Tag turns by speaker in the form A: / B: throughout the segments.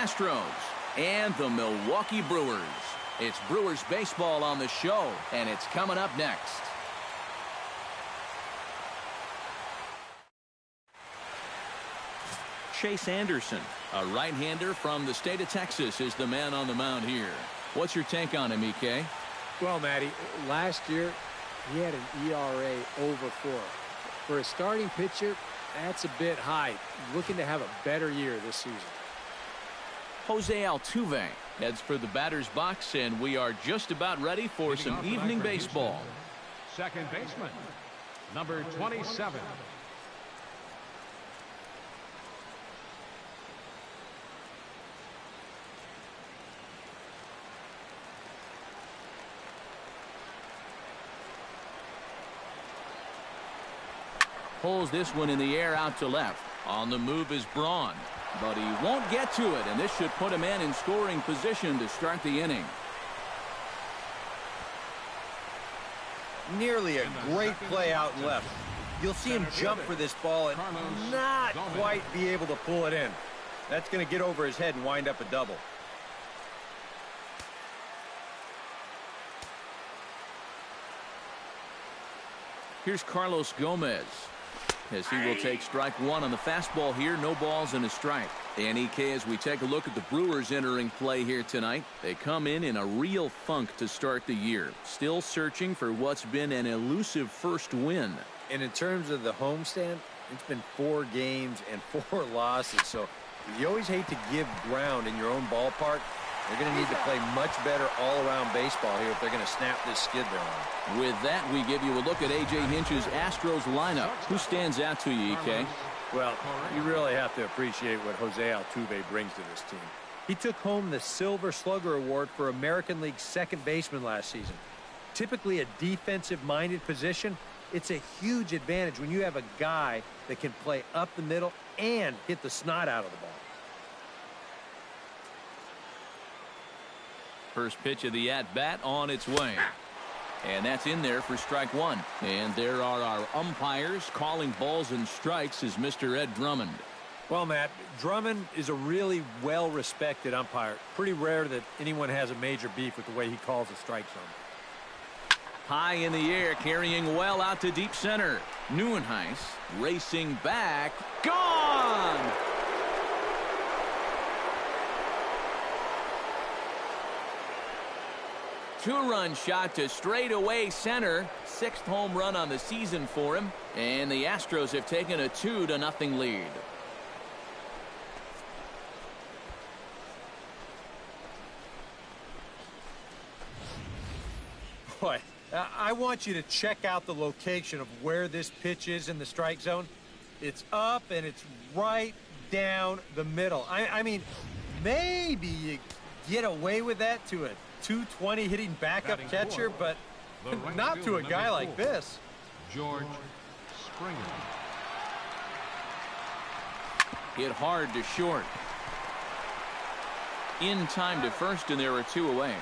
A: Astros and the Milwaukee Brewers. It's Brewers baseball on the show, and it's coming up next. Chase Anderson, a right-hander from the state of Texas, is the man on the mound here. What's your take on him, EK?
B: Well, Matty, last year he had an ERA over 4. For a starting pitcher, that's a bit high. Looking to have a better year this season.
A: Jose Altuve heads for the batter's box, and we are just about ready for some evening baseball.
C: Second baseman, number 27.
A: Pulls this one in the air out to left. On the move is Braun, but he won't get to it, and this should put a man in scoring position to start the inning.
D: Nearly a great play out left. You'll see him jump for this ball and not quite be able to pull it in. That's going to get over his head and wind up a double.
A: Here's Carlos Gomez, as he will take strike one on the fastball here. No balls and a strike. And EK, as we take a look at the Brewers entering play here tonight, they come in a real funk to start the year. Still searching for what's been an elusive first win.
D: And in terms of the homestand, it's been 4 games and 4 losses. So you always hate to give ground in your own ballpark. They're going to need to play much better all-around baseball here if they're going to snap this skid they're on.
A: With that, we give you a look at A.J. Hinch's Astros lineup. Who stands out to you, EK?
D: Well, you really have to appreciate what Jose Altuve brings to this team. He took home the Silver Slugger Award for American League second baseman last season. Typically a defensive-minded position, it's a huge advantage when you have a guy that can play up the middle and hit the snot out of the ball.
A: First pitch of the at-bat on its way. And that's in there for strike one. And there are our umpires calling balls and strikes as Mr. Ed Drummond.
D: Well, Matt, Drummond is a really well-respected umpire. Pretty rare that anyone has a major beef with the way he calls a strike zone.
A: High in the air, carrying well out to deep center. Neuenhuis racing back. Gone! Two-run shot to straightaway center. 6th home run on the season for him. And the Astros have taken a 2-0 lead.
D: Boy, I want you to check out the location of where this pitch is in the strike zone. It's up and it's right down the middle. I mean, maybe you get away with that to a 220 hitting backup catcher, but not to a guy like this.
C: George Springer.
A: Hit hard to short. In time to first, and there are 2 away.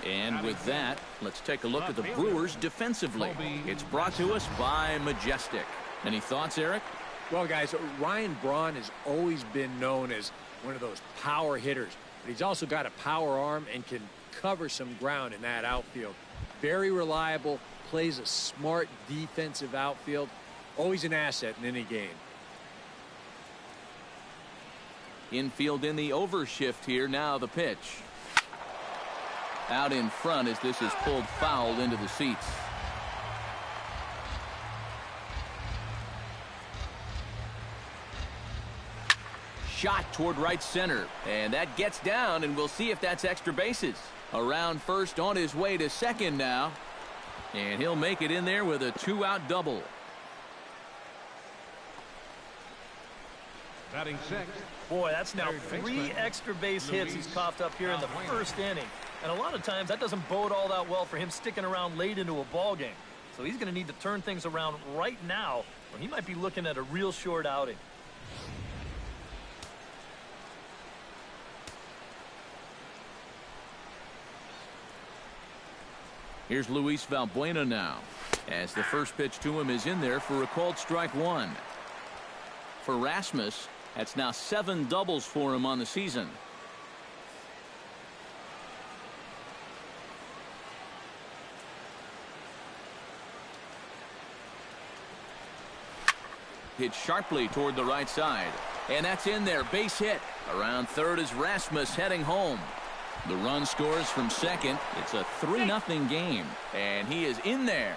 A: And with that, let's take a look at the Brewers defensively. It's brought to us by Majestic. Any thoughts, Eric?
B: Well, guys, Ryan Braun has always been known as one of those power hitters. But he's also got a power arm and can cover some ground in that outfield. Very reliable, plays a smart defensive outfield. Always an asset in any game.
A: Infield in the overshift here. Now the pitch. Out in front as this is pulled foul into the seats. Shot toward right center, and that gets down, and we'll see if that's extra bases. Around first, on his way to second now, and he'll make it in there with a 2-out double.
C: Batting 6th.
E: Boy, that's now 3 extra base hits he's coughed up here in the first inning. And a lot of times that doesn't bode all that well for him sticking around late into a ball game. So he's going to need to turn things around right now, when he might be looking at a real short outing.
A: Here's Luis Valbuena now, as the first pitch to him is in there for a called strike one. For Rasmus, That's now 7 doubles for him on the season. Hit sharply toward the right side. And that's in there. Base hit. Around third is Rasmus heading home. The run scores from second. It's a 3-0 game. And he is in there.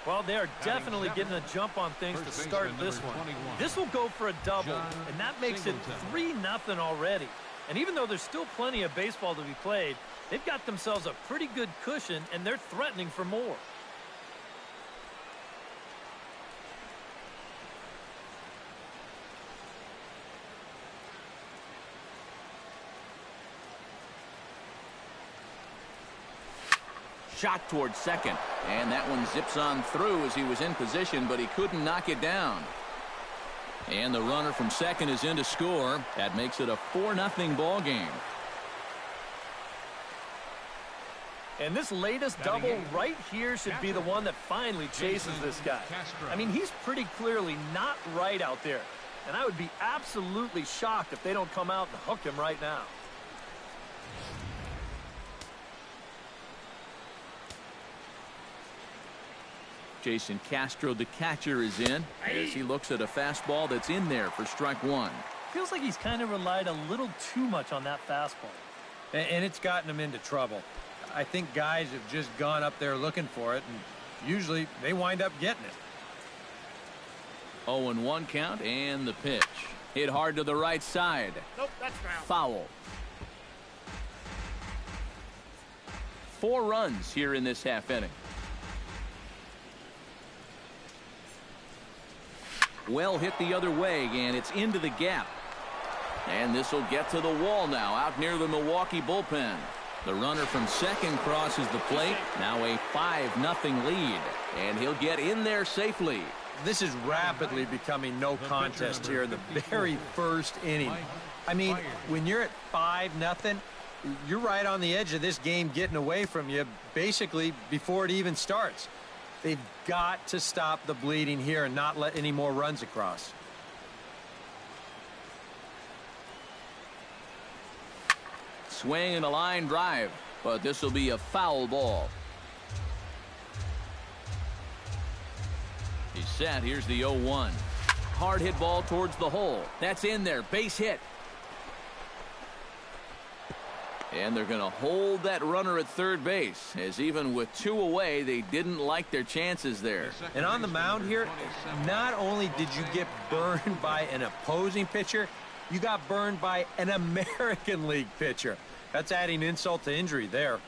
E: Well, they're definitely getting a jump on things to start this one. This will go for a double, and that makes it 3-0 already. And even though there's still plenty of baseball to be played, they've got themselves a pretty good cushion, and they're threatening for more.
A: Shot towards second, and that one zips on through as he was in position, but he couldn't knock it down. And the runner from second is in to score. That makes it a 4-0 ball game.
E: And this latest double right here should be the one that finally chases this guy. I mean, he's pretty clearly not right out there, and I would be absolutely shocked if they don't come out and hook him right now.
A: Jason Castro, the catcher, is in as he looks at a fastball that's in there for strike one.
E: Feels like he's kind of relied a little too much on that fastball.
D: And it's gotten him into trouble. I think guys have just gone up there looking for it, and usually they wind up getting it.
A: 0-1 count, and the pitch. Hit hard to the right side.
F: Nope, that's foul.
A: Foul. 4 runs here in this half inning. Well hit the other way, and it's into the gap. And this will get to the wall now, out near the Milwaukee bullpen. The runner from second crosses the plate. Now a 5-0 lead, and he'll get in there safely.
D: This is rapidly becoming no contest here in the very first inning. I mean, when you're at 5-0, you're right on the edge of this game getting away from you basically before it even starts. They've got to stop the bleeding here and not let any more runs across.
A: Swing and a line drive, but this will be a foul ball. He's set. Here's the 0-1. Hard hit ball towards the hole. That's in there. Base hit. And they're going to hold that runner at third base, as even with 2 away, they didn't like their chances there.
D: And on the mound here, not only did you get burned by an opposing pitcher, you got burned by an American League pitcher. That's adding insult to injury there.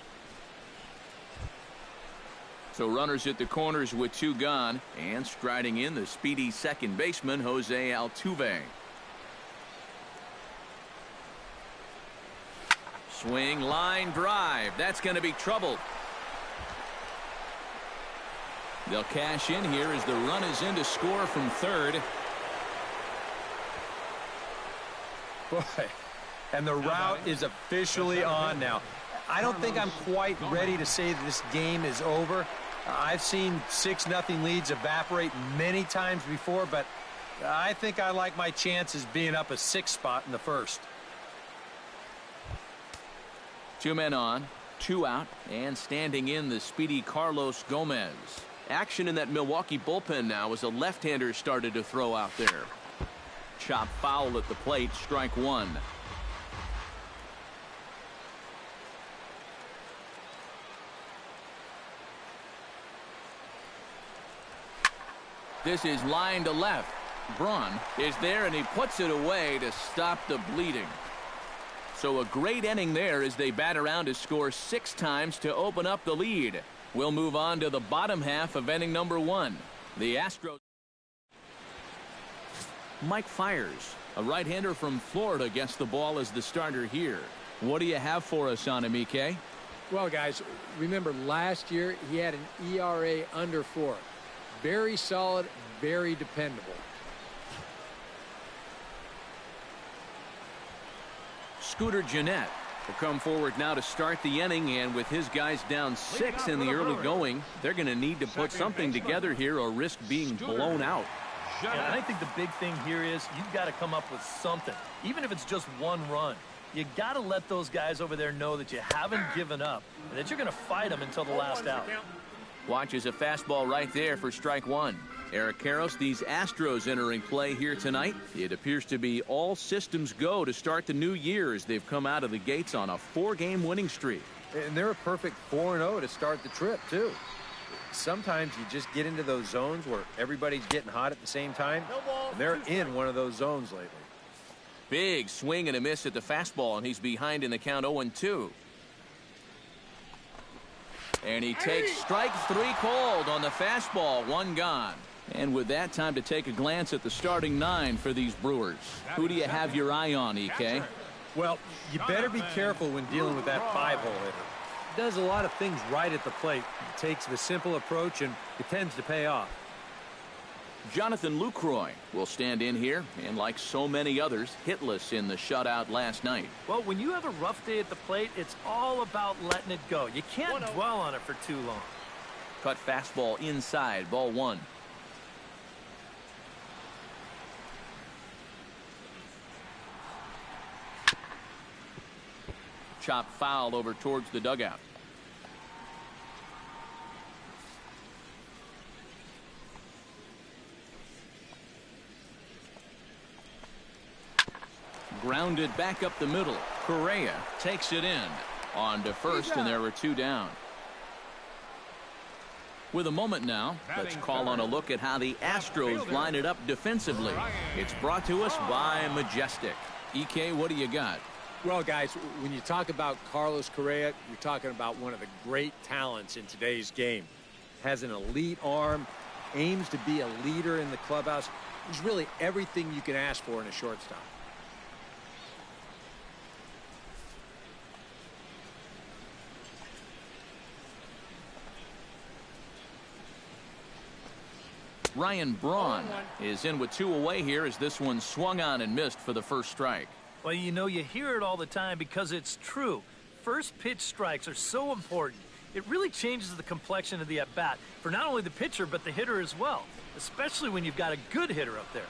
A: So runners at the corners with 2 gone, and striding in the speedy second baseman, Jose Altuve. Swing, line drive. That's going to be trouble. They'll cash in here as the run is in to score from third.
D: Boy, and the route is officially on now. I don't think I'm quite ready to say that this game is over. I've seen 6-0 leads evaporate many times before, but I think I like my chances being up a 6 spot in the first.
A: 2 men on, 2 out, and standing in the speedy Carlos Gomez. Action in that Milwaukee bullpen now as a left-hander started to throw out there. Chop foul at the plate, strike 1. This is line to left. Braun is there, and he puts it away to stop the bleeding. So a great inning there as they bat around to score 6 times to open up the lead. We'll move on to the bottom half of inning number 1. The Astros. Mike Fiers, a right-hander from Florida, gets the ball as the starter here. What do you have for us on him, EK?
B: Well, guys, remember last year he had an ERA under 4. Very solid, very dependable.
A: Scooter Gennett will come forward now to start the inning, and with his guys down 6 in the early going, they're going to need to put something together here or risk being blown out.
E: And I think the big thing here is you've got to come up with something, even if it's just one run. You got to let those guys over there know that you haven't given up and that you're going to fight them until the last out.
A: Watches a fastball right there for strike one. Eric Karros, these Astros entering play here tonight. It appears to be all systems go to start the new year as they've come out of the gates on a 4-game winning streak.
B: And they're a perfect 4-0 to start the trip, too. Sometimes you just get into those zones where everybody's getting hot at the same time. And they're in one of those zones lately.
A: Big swing and a miss at the fastball, and he's behind in the count 0-2. And he takes strike 3 called on the fastball, 1 gone. And with that, time to take a glance at the starting 9 for these Brewers. Who do you have your eye on, EK?
D: Well, you better be careful when dealing with that 5-hole hitter. Does a lot of things right at the plate. Takes the simple approach, and it tends to pay off.
A: Jonathan Lucroy will stand in here, and like so many others, hitless in the shutout last night.
E: Well, when you have a rough day at the plate, it's all about letting it go. You can't dwell on it for too long.
A: Cut fastball inside, ball 1. Chop foul over towards the dugout. Grounded back up the middle. Correa takes it in. On to first, and there were 2 down. With a moment now, let's call on a look at how the Astros line it up defensively. It's brought to us by Majestic. EK, what do you got?
B: Well, guys, when you talk about Carlos Correa, you're talking about one of the great talents in today's game. Has an elite arm, aims to be a leader in the clubhouse. He's really everything you can ask for in a shortstop.
A: Ryan Braun is in with 2 away here as this one swung on and missed for the first strike.
E: Well, you know, you hear it all the time because it's true. First pitch strikes are so important. It really changes the complexion of the at-bat for not only the pitcher but the hitter as well, especially when you've got a good hitter up there.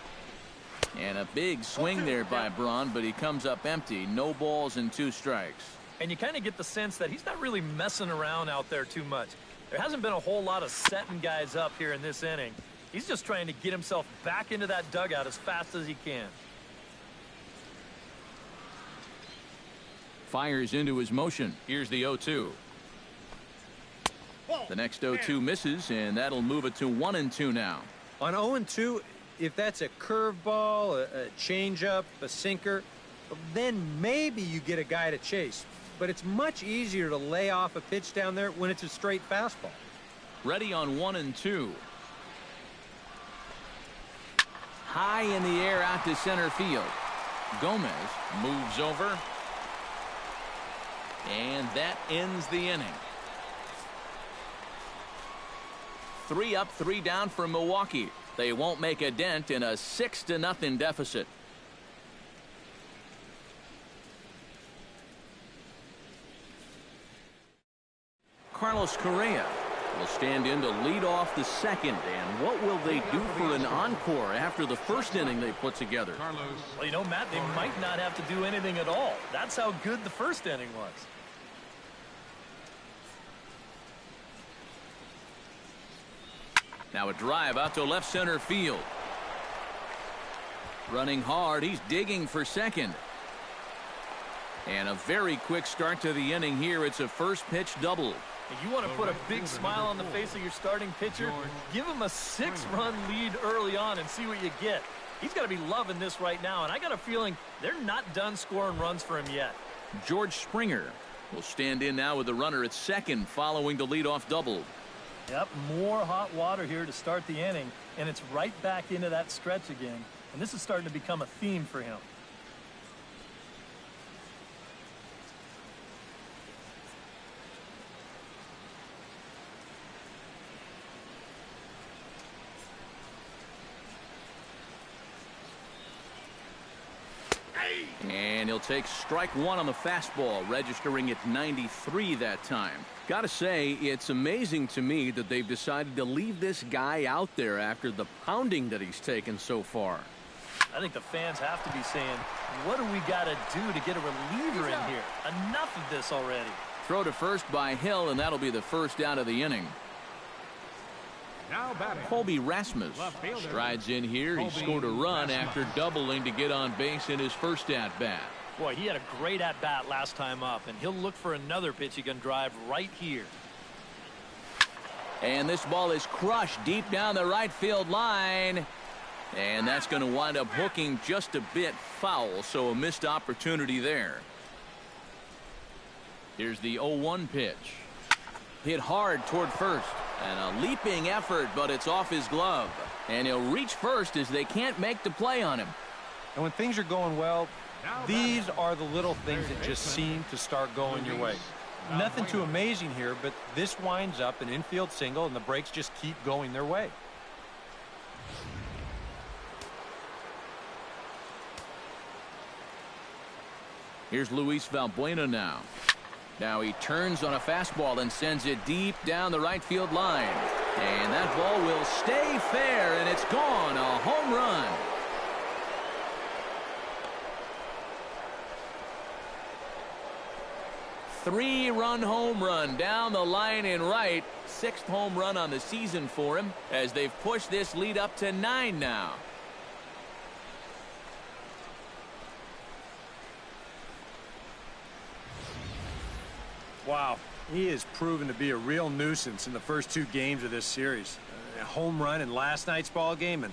A: And a big swing there by Braun, but he comes up empty. No balls and 2 strikes.
E: And you kind of get the sense that he's not really messing around out there too much. There hasn't been a whole lot of setting guys up here in this inning. He's just trying to get himself back into that dugout as fast as he can.
A: Fires into his motion. Here's the 0-2. The next 0-2 misses, and that'll move it to 1-2 now.
D: On 0-2, if that's a curveball, a changeup, a sinker, then maybe you get a guy to chase. But it's much easier to lay off a pitch down there when it's a straight fastball.
A: Ready on 1-2. High in the air out to center field. Gomez moves over. And that ends the inning. 3 up, 3 down for Milwaukee. They won't make a dent in a 6-0 deficit. Carlos Correa will stand in to lead off the second. And what will they do for an encore after the first inning they put together?
E: Well, you know, Matt, they might not have to do anything at all. That's how good the first inning was.
A: Now a drive out to left center field. Running hard, he's digging for second. And a very quick start to the inning here. It's a first pitch double.
E: If you want to put a big smile on the face of your starting pitcher, give him a 6-run lead early on and see what you get. He's got to be loving this right now, and I got a feeling they're not done scoring runs for him yet.
A: George Springer will stand in now with the runner at second following the leadoff double.
E: Yep, more hot water here to start the inning, and it's right back into that stretch again. And this is starting to become a theme for him.
A: And he'll take strike one on the fastball, registering at 93 that time. Gotta say, it's amazing to me that they've decided to leave this guy out there after the pounding that he's taken so far.
E: I think the fans have to be saying, what do we got to do to get a reliever in here? Enough of this already.
A: Throw to first by Hill, and that'll be the first out of the inning.
C: Now batting.
A: Colby Rasmus strides in here. He scored a run after doubling to get on base in his first at-bat.
E: Boy, he had a great at-bat last time up, and he'll look for another pitch he can drive right here.
A: And this ball is crushed deep down the right field line. And that's going to wind up hooking just a bit foul, so a missed opportunity there. Here's the 0-1 pitch. Hit hard toward first. And a leaping effort, but it's off his glove. And he'll reach first as they can't make the play on him.
D: And when things are going well, these are the little things that just seem to start going your way. Nothing too amazing here, but this winds up an infield single, and the breaks just keep going their way.
A: Here's Luis Valbuena now. Now he turns on a fastball and sends it deep down the right field line. And that ball will stay fair, and it's gone. A home run. Three-run home run down the line in right. Sixth home run on the season for him as they've pushed this lead up to 9 now.
D: Wow, he has proven to be a real nuisance in the first 2 games of this series. A home run in last night's ball game, and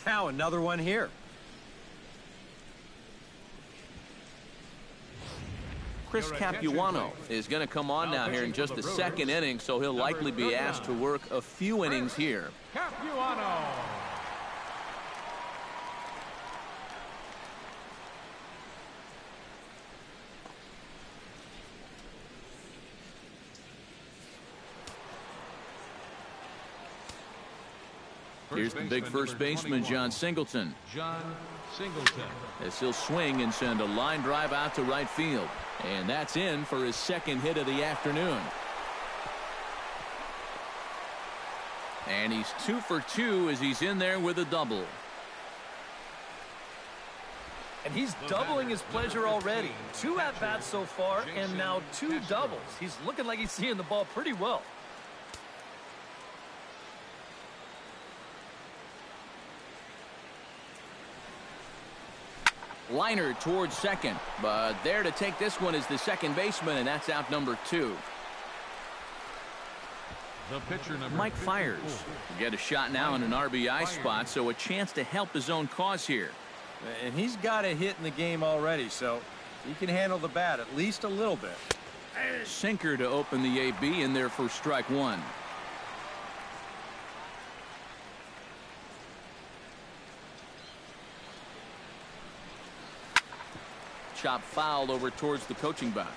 D: now another one here.
A: Chris Capuano is going to come on now here in just the second inning, so he'll likely be asked to work a few innings here.
C: Capuano.
A: Here's the big first baseman, John Singleton.
C: John Singleton.
A: As he'll swing and send a line drive out to right field. And that's in for his second hit of the afternoon. And he's 2 for 2 as he's in there with a double.
E: And he's doubling his pleasure already. 2 at-bats so far, and now 2 doubles. He's looking like he's seeing the ball pretty well.
A: Liner towards second, but there to take this one is the second baseman, and that's out number 2.
C: The pitcher number
A: Mike Fiers will get a shot now in an RBI spot, so a chance to help his own cause here.
D: And he's got a hit in the game already, so he can handle the bat at least a little bit.
A: Sinker to open the AB in there for strike 1. Chop foul over towards the coaching box.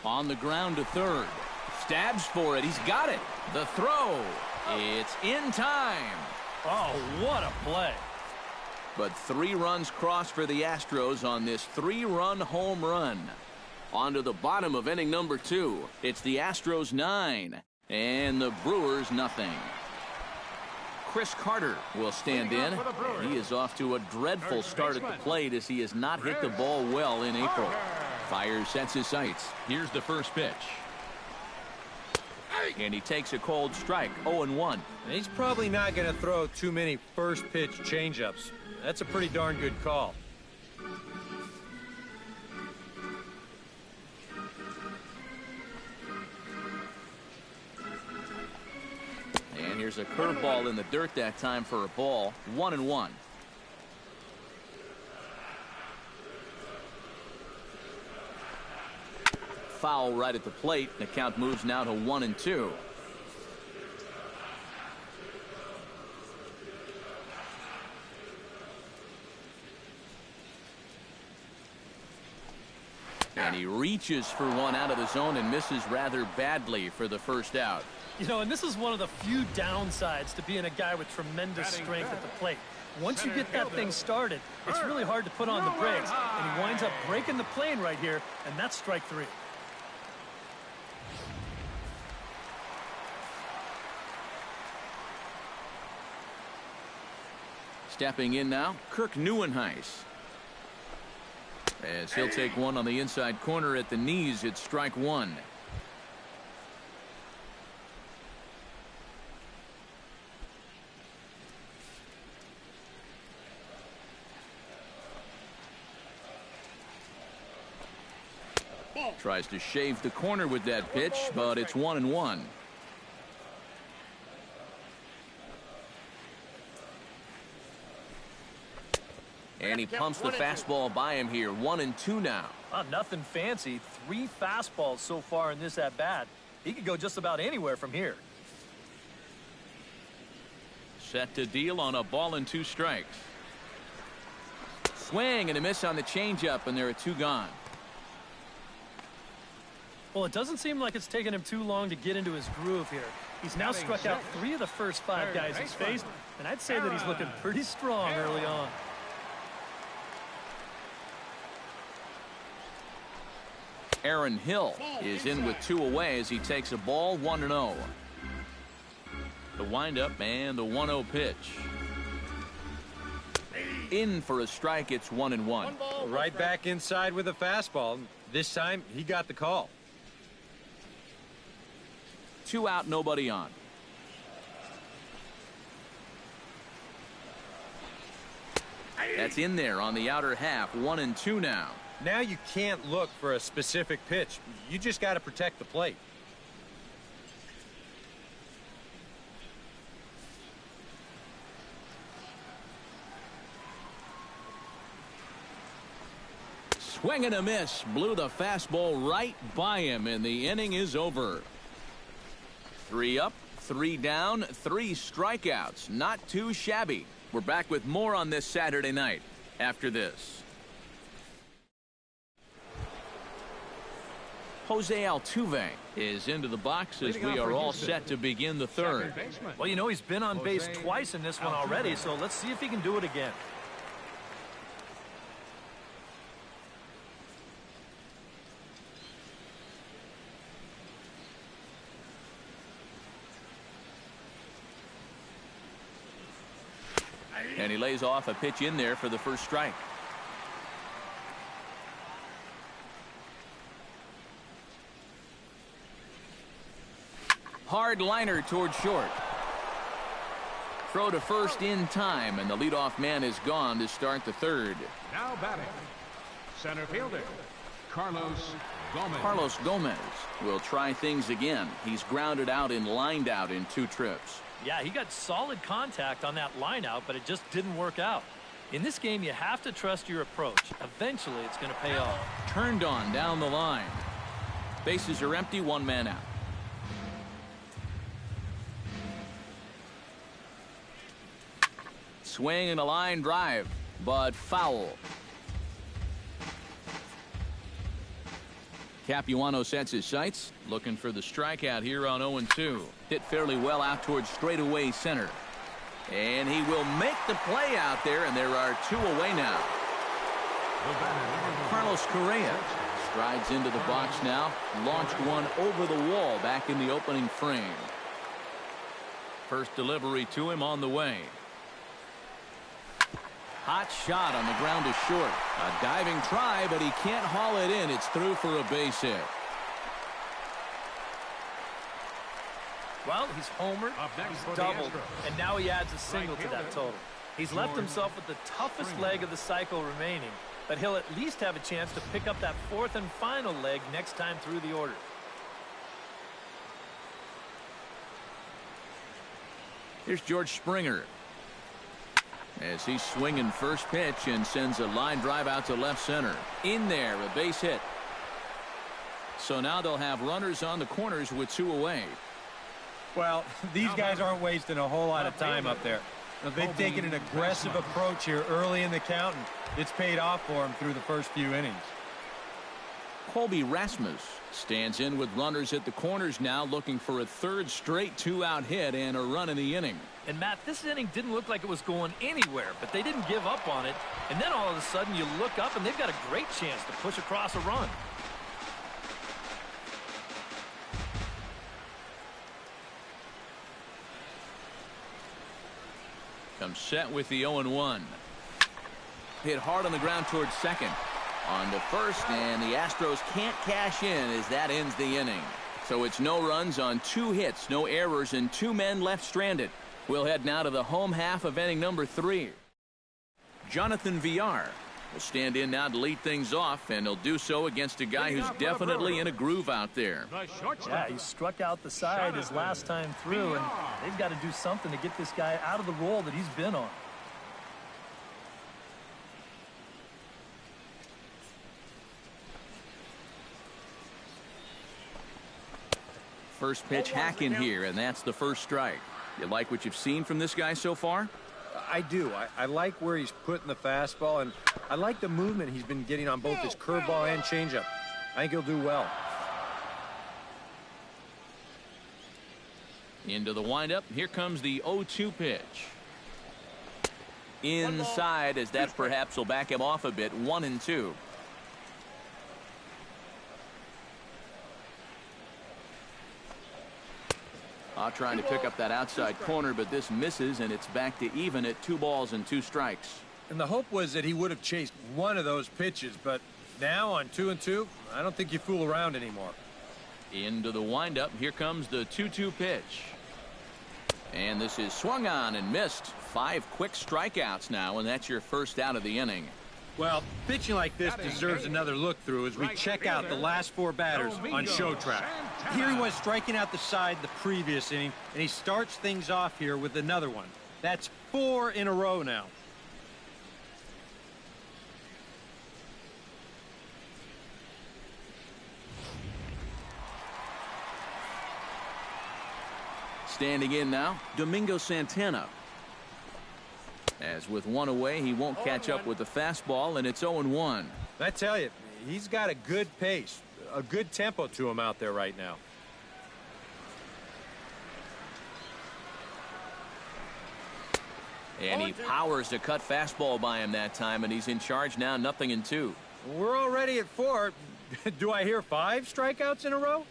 A: On the ground to third. Stabs for it. He's got it. The throw. It's in time.
E: Oh, what a play.
A: But 3 runs crossed for the Astros on this 3-run home run. On to the bottom of inning number 2. It's the Astros 9 and the Brewers nothing. Chris Carter will stand in. He is off to a dreadful start at the plate as he has not hit the ball well in April. Fiers sets his sights. Here's the first pitch. And he takes a cold strike, 0-1.
D: And he's probably not going to throw too many first pitch changeups. That's a pretty darn good call.
A: And here's a curveball in the dirt that time for a ball, 1-1. Foul right at the plate. The count moves now to 1-2. And he He reaches for one out of the zone and misses rather badly for the first out.
E: You know, and this is one of the few downsides to being a guy with tremendous strength at the plate. Once you get that thing started, it's really hard to put on the brakes, and he winds up breaking the plane right here, and that's strike 3.
A: Stepping in now, Kirk Neuenhuis. As he'll take one on the inside corner at the knees, it's strike 1. Tries to shave the corner with that pitch, but it's 1-1. And he pumps the fastball by him here. 1-2 now.
E: Nothing fancy. 3 fastballs so far in this at-bat. He could go just about anywhere from here.
A: Set to deal on a ball and 2 strikes. Swing and a miss on the changeup, and there are 2 gone.
E: Well, it doesn't seem like it's taken him too long to get into his groove here. He's now struck out 3 of the first 5 guys he's faced, and I'd say that he's looking pretty strong early on.
A: Aaron Hill is in with 2 away as he takes a ball. 1-0. The windup and the 1-0 pitch. In for a strike. It's 1-1.
D: Right back inside with a fastball. This time he got the call.
A: 2 out, nobody on. That's in there on the outer half. 1-2 now.
D: Now you can't look for a specific pitch. You just got to protect the plate.
A: Swing and a miss. Blew the fastball right by him, and the inning is over. 3 up, 3 down, 3 strikeouts. Not too shabby. We're back with more on this Saturday night after this. Jose Altuve is into the box as we are all set to begin the 3rd.
E: Well, you know, he's been on base twice in this one already, so let's see if he can do it again.
A: And he lays off a pitch in there for the first strike. Hard liner toward short. Throw to first in time, and the leadoff man is gone to start the 3rd.
C: Now batting, center fielder, Carlos Gomez.
A: Carlos Gomez will try things again. He's grounded out and lined out in 2 trips.
E: Yeah, he got solid contact on that line out, but it just didn't work out. In this game, you have to trust your approach. Eventually, it's going to pay off.
A: Turned on down the line. Bases are empty, 1 man out. Swing and a line drive, but foul. Capuano sets his sights, looking for the strikeout here on 0-2. Hit fairly well out towards straightaway center. And he will make the play out there, and there are 2 away now. Carlos Correa strides into the box now, launched one over the wall back in the opening frame. First delivery to him on the way. Hot shot on the ground to short. A diving try, but he can't haul it in. It's through for a base hit.
E: Well, he's homered, he's doubled, and now he adds a single to that total. He's left himself with the toughest leg of the cycle remaining, but he'll at least have a chance to pick up that 4th and final leg next time through the order.
A: Here's George Springer. As he's swinging first pitch and sends a line drive out to left center. In there, a base hit. So now they'll have runners on the corners with 2 away.
D: Well, these guys aren't wasting a whole lot of time up there. They've taken an aggressive approach here early in the count, and it's paid off for them through the first few innings.
A: Colby Rasmus stands in with runners at the corners now, looking for a third straight 2-out hit and a run in the inning.
E: And Matt, this inning didn't look like it was going anywhere, but they didn't give up on it. And then all of a sudden you look up and they've got a great chance to push across a run.
A: Comes set with the 0-1. Hit hard on the ground towards second. On to first, and the Astros can't cash in as that ends the inning. So it's no runs on 2 hits, no errors, and 2 men left stranded. We'll head now to the home half of inning number 3. Jonathan Villar will stand in now to lead things off, and he'll do so against a guy who's definitely in a groove out there.
E: Yeah, he struck out the side his last time through, and they've got to do something to get this guy out of the role that he's been on.
A: First pitch hack in here, and that's the first strike. You like what you've seen from this guy so far?
B: I do. I like where he's putting the fastball, and I like the movement he's been getting on both his curveball and changeup. I think he'll do well.
A: Into the windup. Here comes the 0-2 pitch. Inside, as that perhaps will back him off a bit. 1-2. Trying to pick up that outside corner, but this misses, and it's back to even at 2 balls and 2 strikes.
B: And the hope was that he would have chased one of those pitches, but now on 2-2, I don't think you fool around anymore.
A: Into the windup. Here comes the 2-2 pitch. And this is swung on and missed. 5 quick strikeouts now, and that's your first out of the inning.
D: Well, pitching like this deserves another look through as we check out the last 4 batters on show track. Here he was striking out the side the previous inning, and he starts things off here with another one. That's 4 in a row now.
A: Standing in now, Domingo Santana. As with 1 away, he won't catch up with the fastball, and it's 0-1.
B: I tell you, he's got a good pace, a good tempo to him out there right now.
A: And he powers the cut fastball by him that time, and he's in charge now, 0-2.
B: We're already at 4. Do I hear 5 strikeouts in a row?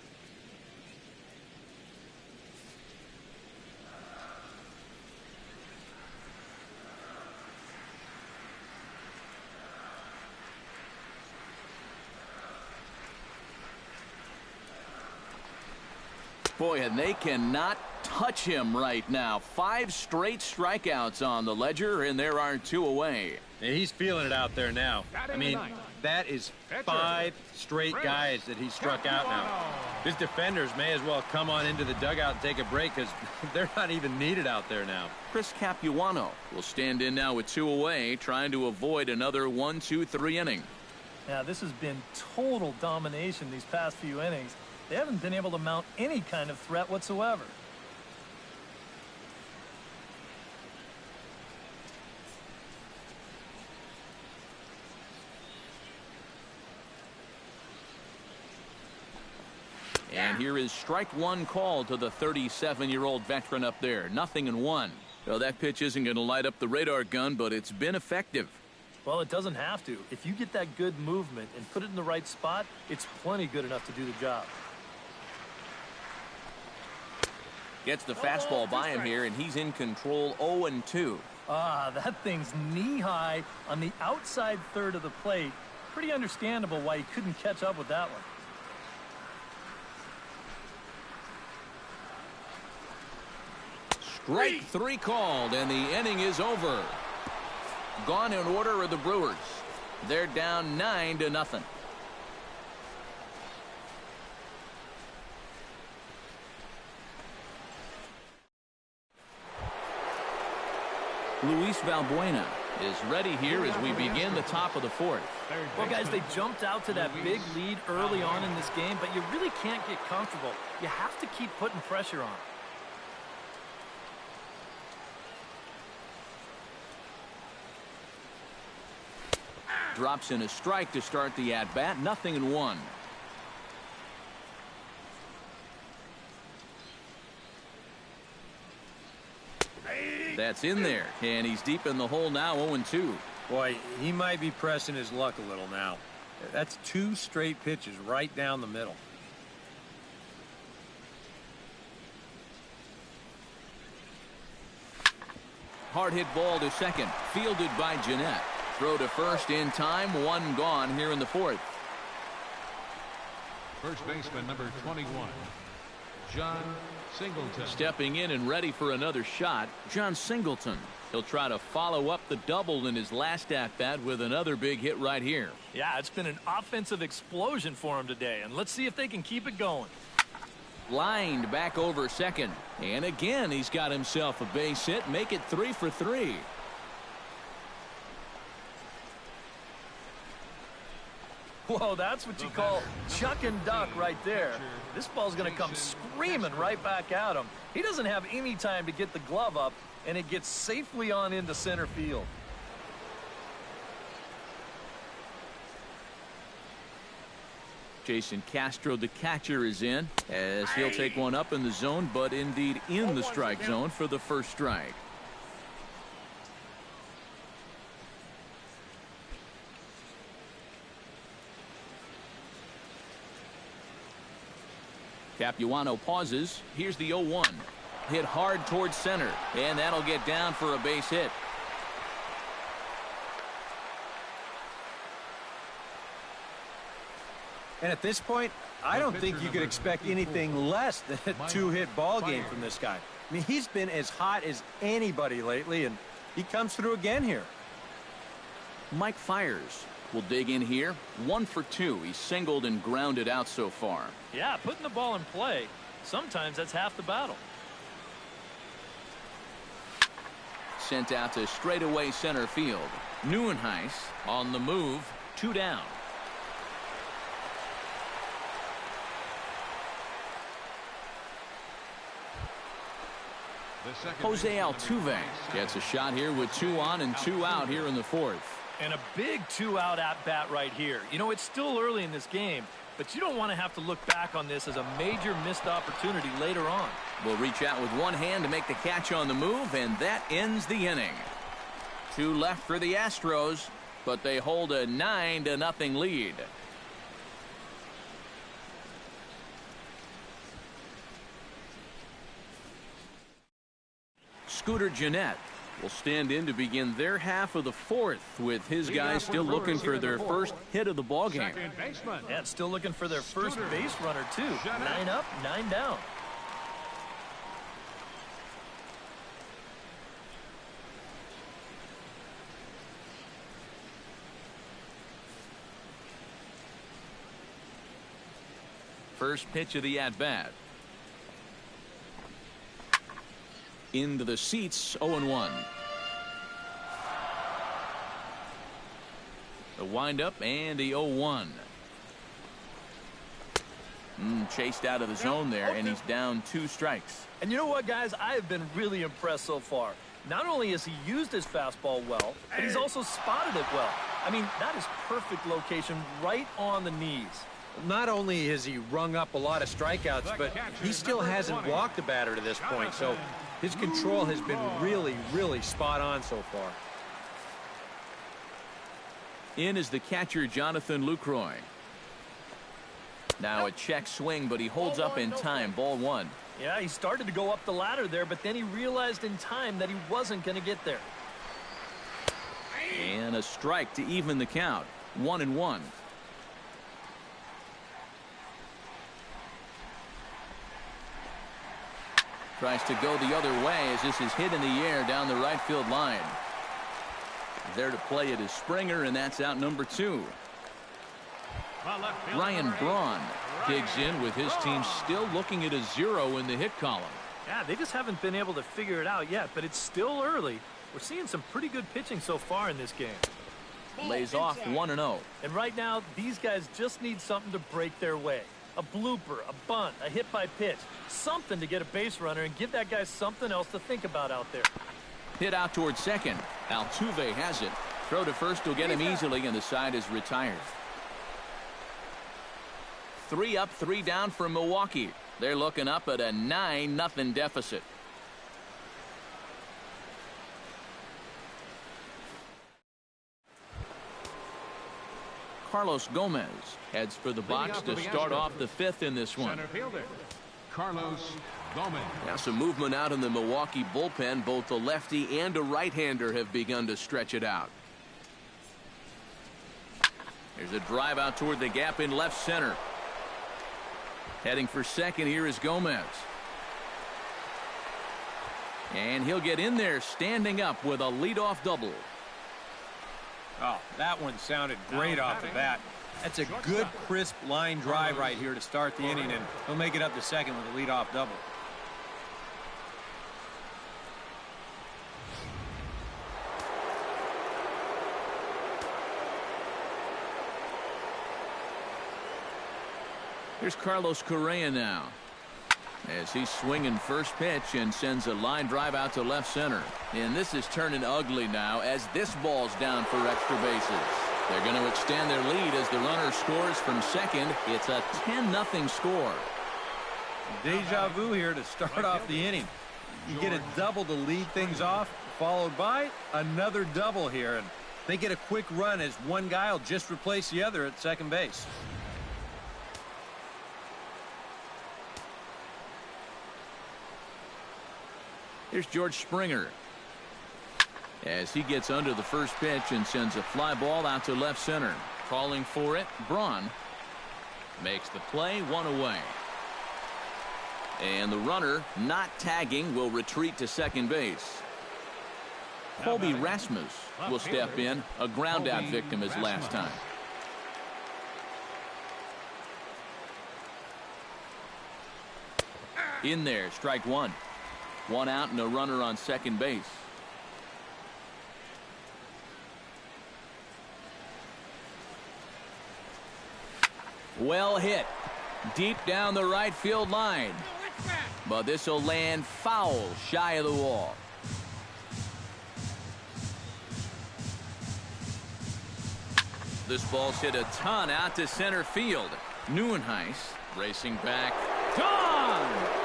A: Boy, and they cannot touch him right now. 5 straight strikeouts on the ledger, and there are 2 away.
B: And he's feeling it out there now. I mean, that is 5 straight guys that he struck out now. His defenders may as well come on into the dugout and take a break because they're not even needed out there now.
A: Chris Capuano will stand in now with 2 away, trying to avoid another 1-2-3 inning.
E: Now, this has been total domination these past few innings. They haven't been able to mount any kind of threat whatsoever.
A: And here is strike 1 called to the 37-year-old veteran up there. 0-1. Well, that pitch isn't going to light up the radar gun, but it's been effective.
E: Well, it doesn't have to. If you get that good movement and put it in the right spot, it's plenty good enough to do the job.
A: Gets the fastball by him here, and he's in control. 0-2.
E: That thing's knee-high on the outside third of the plate. Pretty understandable why he couldn't catch up with that one.
A: Strike 3 called, and the inning is over. Gone in order are the Brewers. They're down 9-0. Luis Valbuena is ready here as we begin the top of the 4th.
E: Well, guys, they jumped out to that big lead early on in this game, but you really can't get comfortable. You have to keep putting pressure on.
A: Drops in a strike to start the at-bat. 0-1. That's in there, and he's deep in the hole now, 0-2.
B: Boy, he might be pressing his luck a little now. That's 2 straight pitches right down the middle.
A: Hard hit ball to second, fielded by Jeanette. Throw to first in time, 1 gone here in the 4th.
C: First baseman number 21, John Singleton.
A: Stepping in and ready for another shot, John Singleton. He'll try to follow up the double in his last at-bat with another big hit right here.
E: Yeah, it's been an offensive explosion for him today, and let's see if they can keep it going.
A: Lined back over second, and again he's got himself a base hit, make it 3 for 3.
E: Whoa, that's what you call chuck and duck right there. This ball's going to come screaming right back at him. He doesn't have any time to get the glove up, and it gets safely on into center field.
A: Jason Castro, the catcher, is in as he'll take one up in the zone, but indeed in the strike zone for the first strike. Capuano pauses. Here's the 0-1. Hit hard towards center, and that'll get down for a base hit.
B: And at this point, I don't think you could expect anything less than a 2-hit ball game from this guy. I mean, he's been as hot as anybody lately, and he comes through again here.
A: Mike Fiers will dig in here. 1 for 2. He's singled and grounded out so far.
E: Yeah, putting the ball in play, sometimes that's half the battle.
A: Sent out to straightaway center field. Neuenhuis on the move, 2 down. Jose Altuve gets a shot here with 2 on and 2 out here in the 4th.
E: And a big 2-out at-bat right here. You know, it's still early in this game, but you don't want to have to look back on this as a major missed opportunity later on.
A: Will reach out with one hand to make the catch on the move, and that ends the inning. 2 left for the Astros, but they hold a 9-0 lead. Scooter Gennett will stand in to begin their half of the 4th, with his guys still looking for their first hit of the ballgame.
E: Yeah, still looking for their first base runner, too. 9 up, 9 down.
A: First pitch of the at-bat. Into the seats, 0-1. The windup and the 0-1. Chased out of the zone there, and he's down 2 strikes.
E: And you know what, guys? I have been really impressed so far. Not only has he used his fastball well, but he's also spotted it well. I mean, that is perfect location right on the knees.
B: Not only has he rung up a lot of strikeouts, but he still hasn't walked the batter to this point, so his control has been really, really spot on so far.
A: In is the catcher, Jonathan Lucroy. Now a check swing, but he holds up in time. Ball 1.
E: Yeah, he started to go up the ladder there, but then he realized in time that he wasn't going to get there.
A: And a strike to even the count. 1-1. Tries to go the other way as this is hit in the air down the right field line. There to play it is Springer, and that's out number 2. Ryan Braun digs in with his team still looking at a 0 in the hit column.
E: Yeah, they just haven't been able to figure it out yet, but it's still early. We're seeing some pretty good pitching so far in this game.
A: Lays off 1-0.
E: And right now, these guys just need something to break their way. A blooper, a bunt, a hit by pitch, something to get a base runner and give that guy something else to think about out there.
A: Hit out towards second. Altuve has it. Throw to first will get him easily, and the side is retired. 3 up, 3 down for Milwaukee. They're looking up at a 9-0 deficit. Carlos Gomez heads for the box to start off the fifth in this one.
C: Center fielder, Carlos Gomez.
A: Now some movement out in the Milwaukee bullpen. Both the lefty and a right-hander have begun to stretch it out. There's a drive out toward the gap in left center. Heading for second here is Gomez. And he'll get in there standing up with a leadoff double.
B: Oh, that one sounded great off the bat. That's a good, crisp line drive right here to start the inning, and he'll make it up to second with a leadoff double.
A: Here's Carlos Correa now, as he's swinging first pitch and sends a line drive out to left center. And this is turning ugly now as this ball's down for extra bases. They're going to extend their lead as the runner scores from second. It's a 10-0 score.
B: Deja vu here to start off the inning. You get a double to lead things off, followed by another double here. And they get a quick run as one guy will just replace the other at second base.
A: Here's George Springer, as he gets under the first pitch and sends a fly ball out to left center. Calling for it, Braun makes the play, one away. And the runner, not tagging, will retreat to second base. Colby Rasmus will step in, a ground out victim as last time. In there, strike one. One out and a runner on second base. Well hit. Deep down the right field line. But this will land foul shy of the wall. This ball's hit a ton out to center field. Neuenhuis racing back. Gone!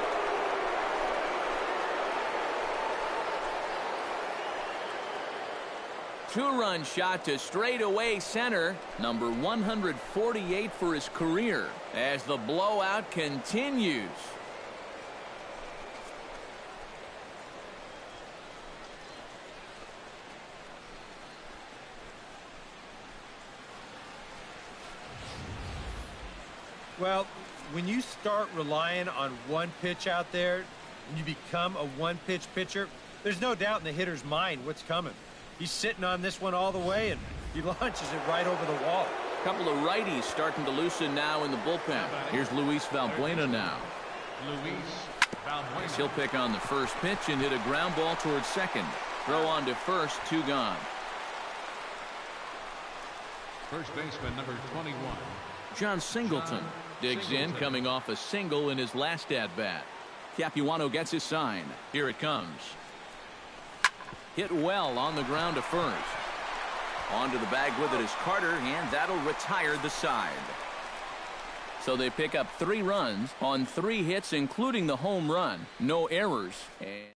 A: Two-run shot to straightaway center, number 148 for his career, as the blowout continues.
B: Well, when you start relying on one pitch out there, and you become a one-pitch pitcher, there's no doubt in the hitter's mind what's coming. He's sitting on this one all the way, and he launches it right over the wall.
A: A couple of righties starting to loosen now in the bullpen. Here's Luis Valbuena now.
C: Luis Valbuena.
A: He'll pick on the first pitch and hit a ground ball towards second. Throw on to first, two gone.
C: First baseman number 21.
A: John Singleton digs in, coming off a single in his last at-bat. Capuano gets his sign. Here it comes. Hit well on the ground to first. Onto the bag with it is Carter, and that'll retire the side. So they pick up 3 runs on 3 hits, including the home run. No errors. And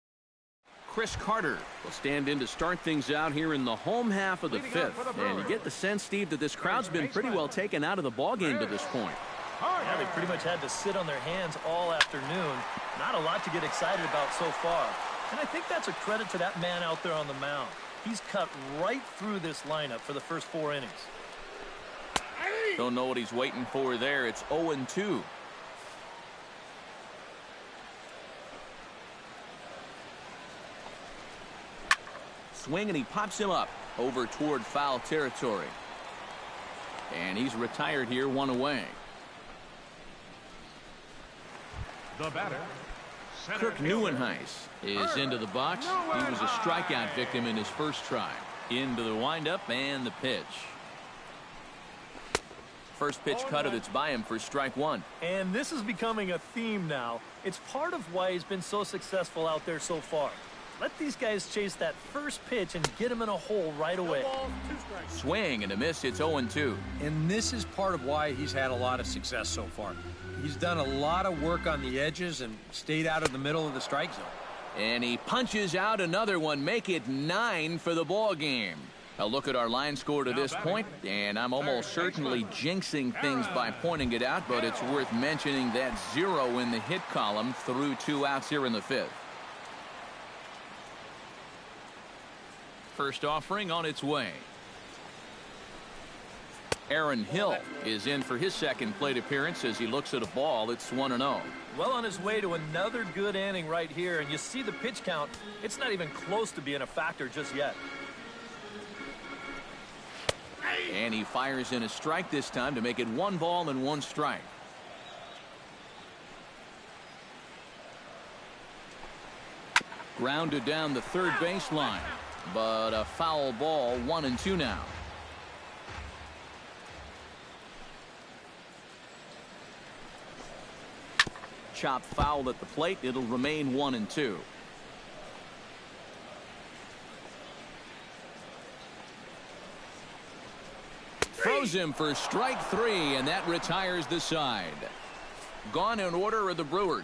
A: Chris Carter will stand in to start things out here in the home half of the fifth. And you get the sense, Steve, that this crowd's been pretty well taken out of the ballgame to this point.
E: Yeah, they pretty much had to sit on their hands all afternoon. Not a lot to get excited about so far. And I think that's a credit to that man out there on the mound. He's cut right through this lineup for the first 4 innings.
A: Don't know what he's waiting for there. It's 0-2. Swing, and he pops him up over toward foul territory. And he's retired here, 1 away.
C: The batter,
A: Kirk Neuenhuis is into the box. He was a strikeout victim in his first try. Into the windup and the pitch. First pitch cutter that's by him for strike 1.
E: And this is becoming a theme now. It's part of why he's been so successful out there so far. Let these guys chase that first pitch and get him in a hole right away.
A: Swing and a miss. It's 0-2.
B: And this is part of why he's had a lot of success so far. He's done a lot of work on the edges and stayed out of the middle of the strike zone.
A: And he punches out another one. Make it 9 for the ball game. A look at our line score to this point, and I'm almost certainly jinxing things by pointing it out, but it's worth mentioning that 0 in the hit column through 2 outs here in the 5th. First offering on its way. Aaron Hill is in for his second plate appearance as he looks at a ball. It's 1-0.
E: Well on his way to another good inning right here, and you see the pitch count. It's not even close to being a factor just yet.
A: And he fires in a strike this time to make it 1 ball and 1 strike. Grounded down the third baseline, but a foul ball, 1-2 now. Chop foul at the plate. It'll remain 1-2. Throws him for strike 3, and that retires the side. Gone in order are the Brewers.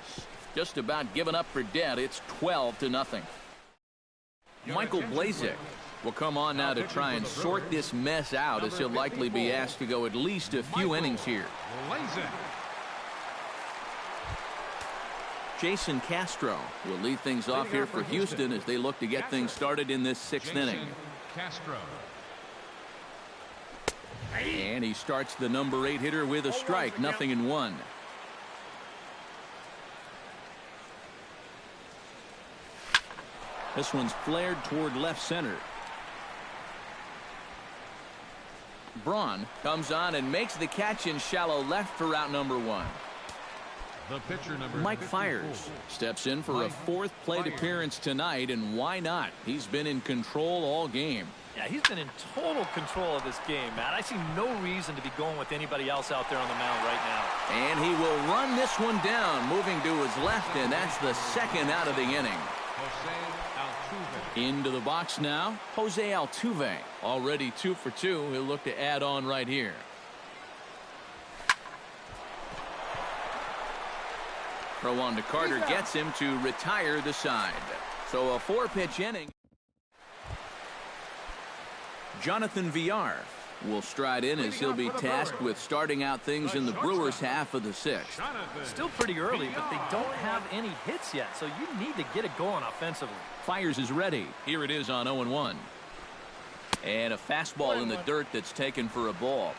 A: Just about given up for dead. It's 12-0. Michael Blazek will come on now to try and sort this mess out, as he'll likely be asked to go at least a few innings here. Jason Castro will lead things off here for Houston as they look to get things started in this 6th inning.
C: Castro.
A: And he starts the number 8 hitter with a strike, 0-1. This one's flared toward left center. Braun comes on and makes the catch in shallow left for out number 1.
C: The pitcher number
A: Mike
C: 54.
A: Fiers steps in for a 4th plate appearance tonight, and why not? He's been in control all game.
E: Yeah, he's been in total control of this game, Matt. I see no reason to be going with anybody else out there on the mound right now.
A: And he will run this one down, moving to his left, and that's the 2nd out of the inning. Into the box now, Jose Altuve. Already 2 for 2. He'll look to add on right here. Throw on to Carter gets him to retire the side. So a 4-pitch inning. Jonathan Villar will stride in as he'll be tasked with starting out things in the Brewers' half of the 6th.
E: Still pretty early, but they don't have any hits yet, so you need to get it going offensively.
A: Fires is ready. Here it is on 0-1. And a fastball in the dirt that's taken for a ball.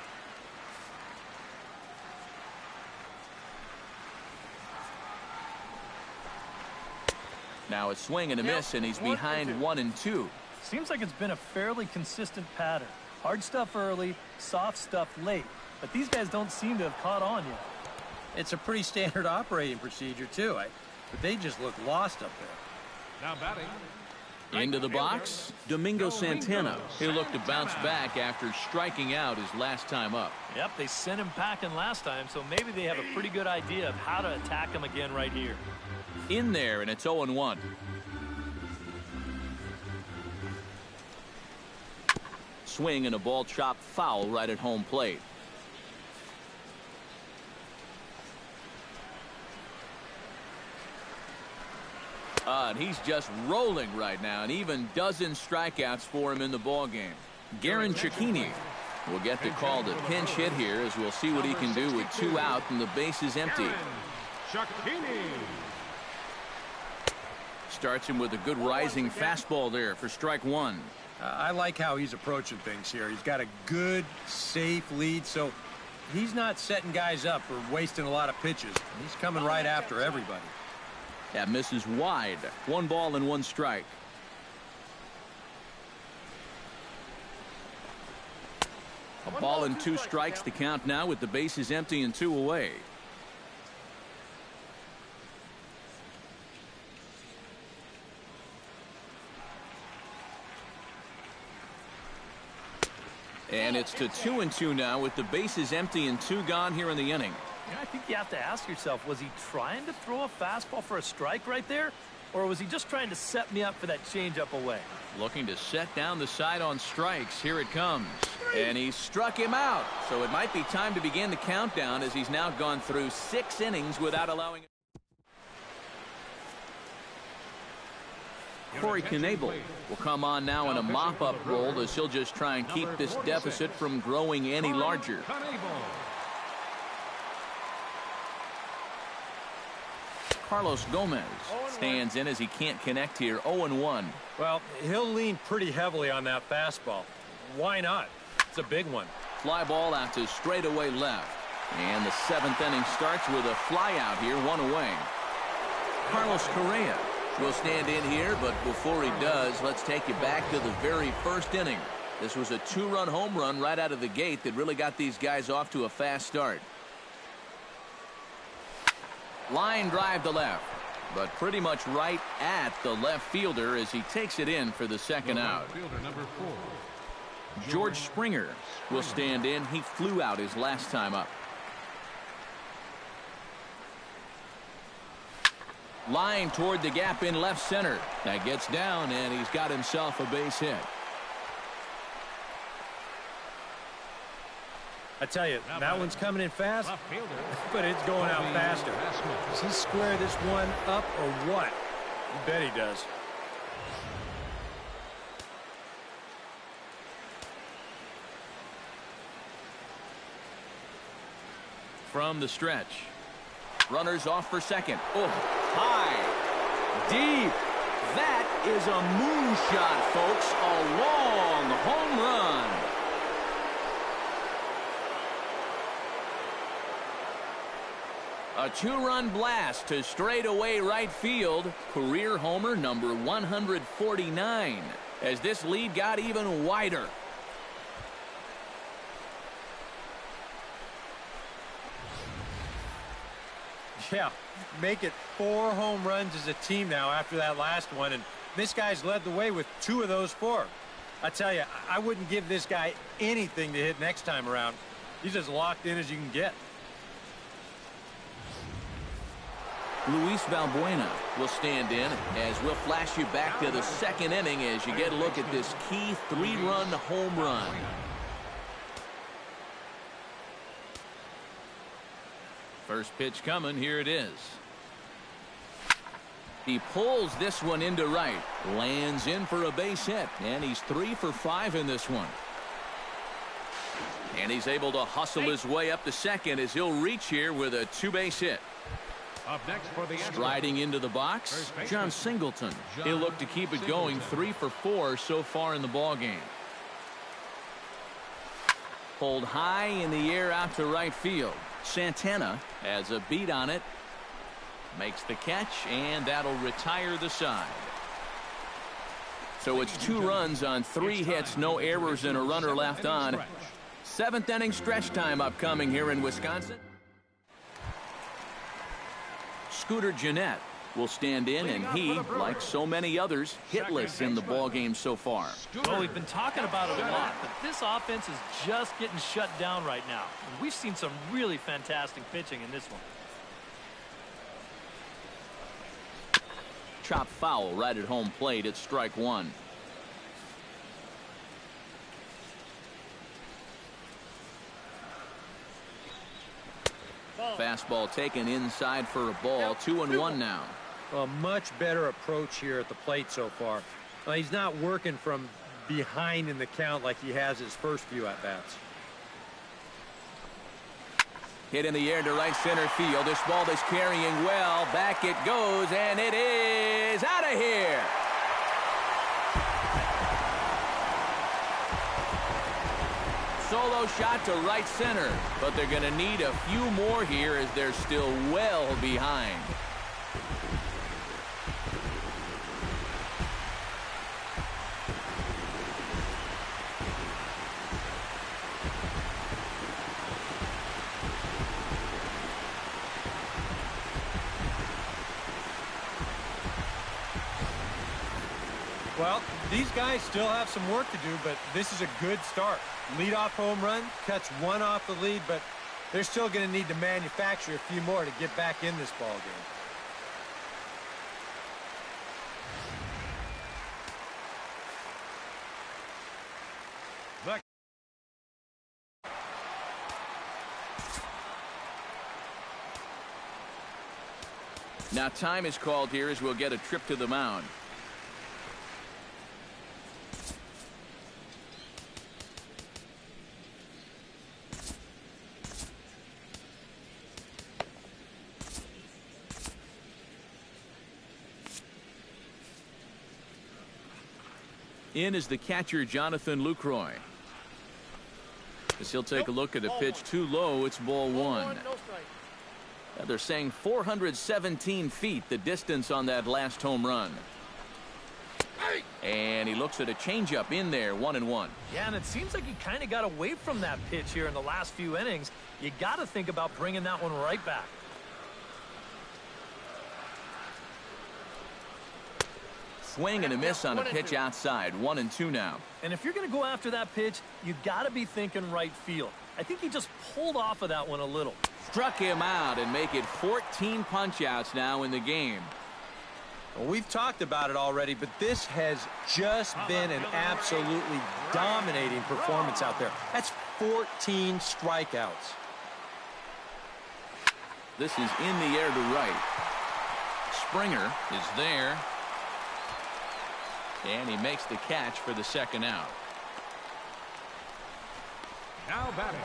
A: Now a swing and a miss, and he's behind 1-2.
E: Seems like it's been a fairly consistent pattern. Hard stuff early, soft stuff late. But these guys don't seem to have caught on yet.
D: It's a pretty standard operating procedure, too. But they just look lost up there.
C: Now batting.
A: Into the box, Domingo Santana. He'll look to bounce back after striking out his last time up.
E: Yep, they sent him packing last time, so maybe they have a pretty good idea of how to attack him again right here.
A: In there, and it's 0-1. Swing and a ball chopped foul right at home plate. And he's just rolling right now, and even dozen strikeouts for him in the ball game. Garen Cecchini will get the call to pinch hit here, as we'll see what he can do with 2 out and the base is empty. Starts him with a good rising fastball there for strike 1.
D: I like how he's approaching things here. He's got a good, safe lead, so he's not setting guys up for wasting a lot of pitches. He's coming right after everybody.
A: That misses wide. 1 ball and 1 strike. A ball and 2 strikes to count now with the bases empty and 2 away. And it's to 2-2 now with the bases empty and 2 gone here in the inning.
E: I think you have to ask yourself, was he trying to throw a fastball for a strike right there? Or was he just trying to set me up for that changeup away?
A: Looking to set down the side on strikes. Here it comes. And he struck him out. So it might be time to begin the countdown, as he's now gone through 6 innings without allowing. Corey Knable will come on now in a mop-up role as he'll just try and keep this deficit from growing any larger. Carlos Gomez stands in as he can't connect here. 0-1.
D: Well, he'll lean pretty heavily on that fastball. Why not? It's a big one.
A: Fly ball out to straightaway left. And the 7th inning starts with a fly out here, 1 away. Carlos Correa will stand in here, but before he does, let's take you back to the very first inning. This was a 2-run home run right out of the gate that really got these guys off to a fast start. Line drive to left, but pretty much right at the left fielder as he takes it in for the second out.
C: Fielder number 4.
A: George Springer will stand in. He flew out his last time up. Line toward the gap in left center. That gets down, and he's got himself a base hit.
D: I tell you, that one's coming in fast, but it's going out faster. Does he square this one up or what? You bet he does.
A: From the stretch. Runners off for second. Oh, high. Deep. That is a moonshot, folks. A long home run. A 2-run blast to straightaway right field. Career homer number 149. As this lead got even wider.
D: Yeah, make it 4 home runs as a team now after that last one, and this guy's led the way with 2 of those 4. I tell you, I wouldn't give this guy anything to hit next time around. He's as locked in as you can get.
A: Luis Valbuena will stand in as we'll flash you back to the second inning as you get a look at this key 3-run home run. First pitch coming. Here it is. He pulls this one into right. Lands in for a base hit. And he's 3 for 5 in this one. And he's able to hustle his way up to second as he'll reach here with a 2-base hit.
C: Up next for the
A: Striding into the box, John Singleton. He'll look to keep it going. 3 for 4 so far in the ballgame. Pulled high in the air out to right field. Santana has a beat on it. Makes the catch, and that'll retire the side. So it's 2 runs on 3 hits, no errors, and a runner left on. 7th inning stretch time upcoming here in Wisconsin. Scooter Gennett will stand in, and he, like so many others, hitless in the ballgame so far.
E: Well, we've been talking about it a lot, but this offense is just getting shut down right now. And we've seen some really fantastic pitching in this one.
A: Chop foul right at home plate. It's strike 1. Fastball taken inside for a ball. 2-1 now.
D: A much better approach here at the plate so far. He's not working from behind in the count like he has his first few at-bats.
A: Hit in the air to right center field. This ball is carrying well. Back it goes, and it is out of here. Solo shot to right center, but they're going to need a few more here as they're still well behind.
D: Well, these guys still have some work to do, but this is a good start. Leadoff home run, cuts 1 off the lead, but they're still going to need to manufacture a few more to get back in this ball game.
A: Now time is called here as we'll get a trip to the mound. In is the catcher, Jonathan Lucroy. As he'll take a look at a pitch too low, it's ball one. They're saying 417 feet, the distance on that last home run. And he looks at a changeup in there, 1-1.
E: Yeah, and it seems like he kind of got away from that pitch here in the last few innings. You got to think about bringing that one right back.
A: Swing and a miss on a pitch outside, 1-2 now.
E: And if you're going to go after that pitch, you got to be thinking right field. I think he just pulled off of that one a little.
A: Struck him out and make it 14 punch-outs now in the game.
D: Well, we've talked about it already, but this has just been an absolutely dominating performance out there. That's 14 strikeouts.
A: This is in the air to right. Springer is there. And he makes the catch for the second out.
C: Now batting.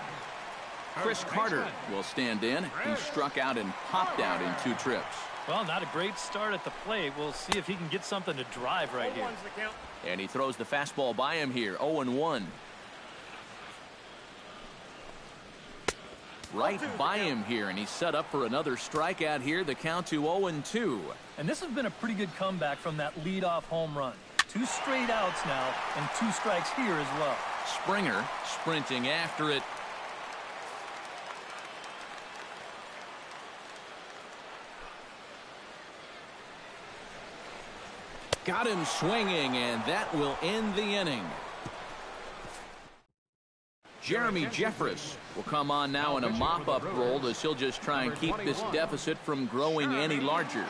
A: Chris Carter will stand in. He struck out and popped out in 2 trips.
E: Well, not a great start at the plate. We'll see if he can get something to drive right here.
A: And he throws the fastball by him here, 0-1. Right by him here, and he's set up for another strikeout here. The count to 0-2.
E: And this has been a pretty good comeback from that leadoff home run. 2 straight outs now, and 2 strikes here as well.
A: Springer sprinting after it. Got him swinging, and that will end the inning. Jeremy Jeffress will come on now in a mop-up role as he'll just try and keep this deficit from growing any larger.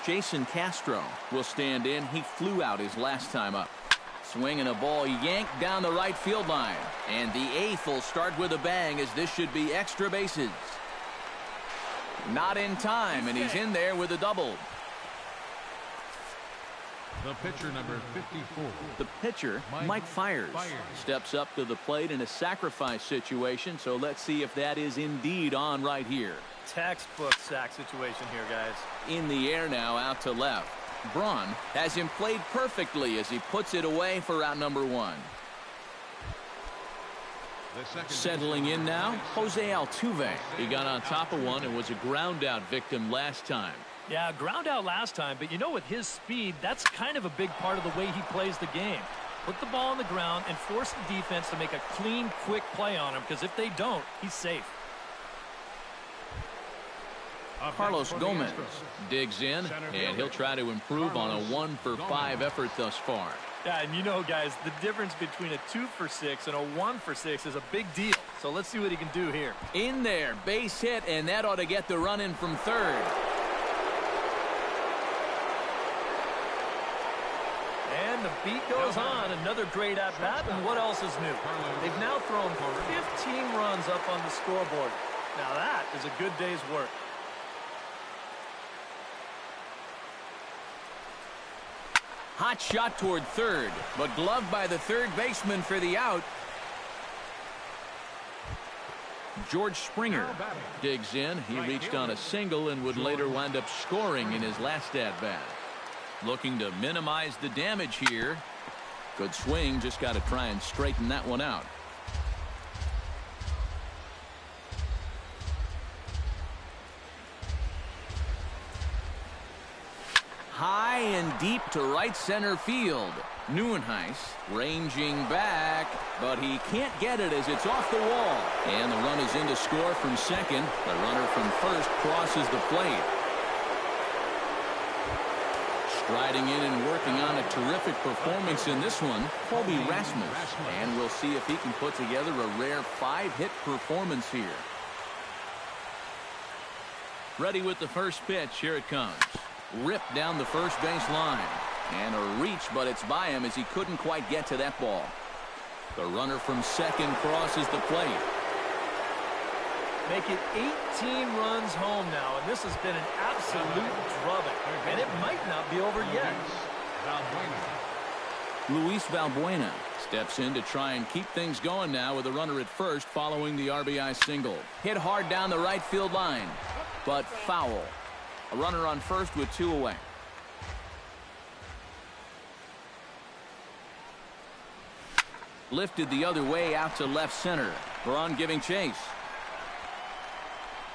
A: Jason Castro will stand in. He flew out his last time up. Swinging a ball yanked down the right field line. And the 8th will start with a bang, as this should be extra bases. Not in time, and he's in there with a double.
C: The pitcher, number 54.
A: The pitcher, Mike Fiers, steps up to the plate in a sacrifice situation, so let's see if that is indeed on right here.
E: Textbook sack situation here, guys.
A: In the air now, out to left. Braun has him played perfectly as he puts it away for out number 1. Settling in now, Jose Altuve. He got on top of one and was a ground out victim last time.
E: Yeah, ground out last time, but you know, with his speed, that's kind of a big part of the way he plays the game. Put the ball on the ground and force the defense to make a clean, quick play on him, because if they don't, he's safe.
A: Carlos Gomez digs in, and he'll try to improve on a 1-for-5 effort thus far.
E: Yeah, and you know, guys, the difference between a 2-for-6 and a 1-for-6 is a big deal. So let's see what he can do here.
A: In there, base hit, and that ought to get the run in from third.
E: And the beat goes on. Another great at-bat, and what else is new? They've now thrown 15 runs up on the scoreboard. Now that is a good day's work.
A: Hot shot toward third, but gloved by the third baseman for the out. George Springer digs in. He reached on a single and would later wind up scoring in his last at-bat. Looking to minimize the damage here. Good swing, just got to try and straighten that one out. High and deep to right center field. Neuenhuis ranging back, but he can't get it as it's off the wall. And the run is in to score from second. The runner from first crosses the plate. Striding in and working on a terrific performance in this one, Colby Rasmus. And we'll see if he can put together a rare 5-hit performance here. Ready with the first pitch. Here it comes. Ripped down the first base line. And a reach, but it's by him as he couldn't quite get to that ball. The runner from second crosses the plate.
E: Make it 18 runs home now, and this has been an absolute drubbing. And it might not be over yet.
A: Luis Valbuena steps in to try and keep things going now with a runner at first following the RBI single. Hit hard down the right field line, but foul. A runner on first with 2 away. Lifted the other way out to left center. Braun giving chase.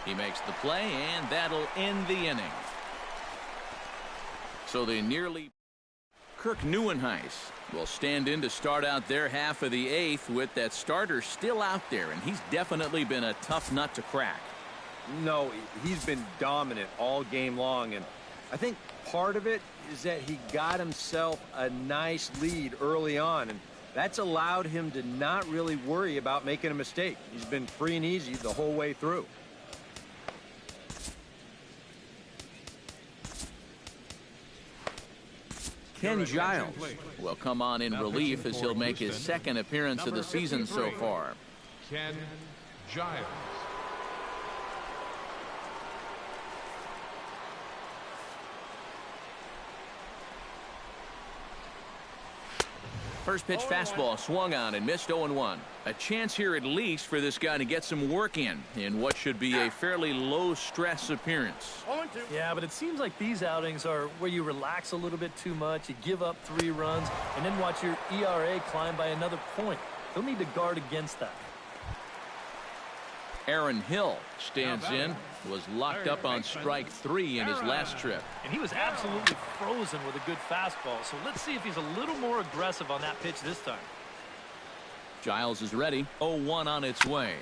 A: He makes the play, and that'll end the inning. So they nearly... Kirk Neuenhuis will stand in to start out their half of the eighth with that starter still out there, and he's definitely been a tough nut to crack.
B: No, he's been dominant all game long, and I think part of it is that he got himself a nice lead early on, and that's allowed him to not really worry about making a mistake. He's been free and easy the whole way through.
A: Ken Giles will come on in relief as he'll make his second appearance of the season so far.
C: Ken Giles.
A: First pitch fastball swung on and missed 0-1. A chance here at least for this guy to get some work in what should be a fairly low-stress appearance.
E: Yeah, but it seems like these outings are where you relax a little bit too much, you give up 3 runs, and then watch your ERA climb by another point. He'll need to guard against that.
A: Aaron Hill stands in, was locked up on strike 3 in his last trip.
E: And he was absolutely frozen with a good fastball, so let's see if he's a little more aggressive on that pitch this time.
A: Giles is ready. 0-1 on its way.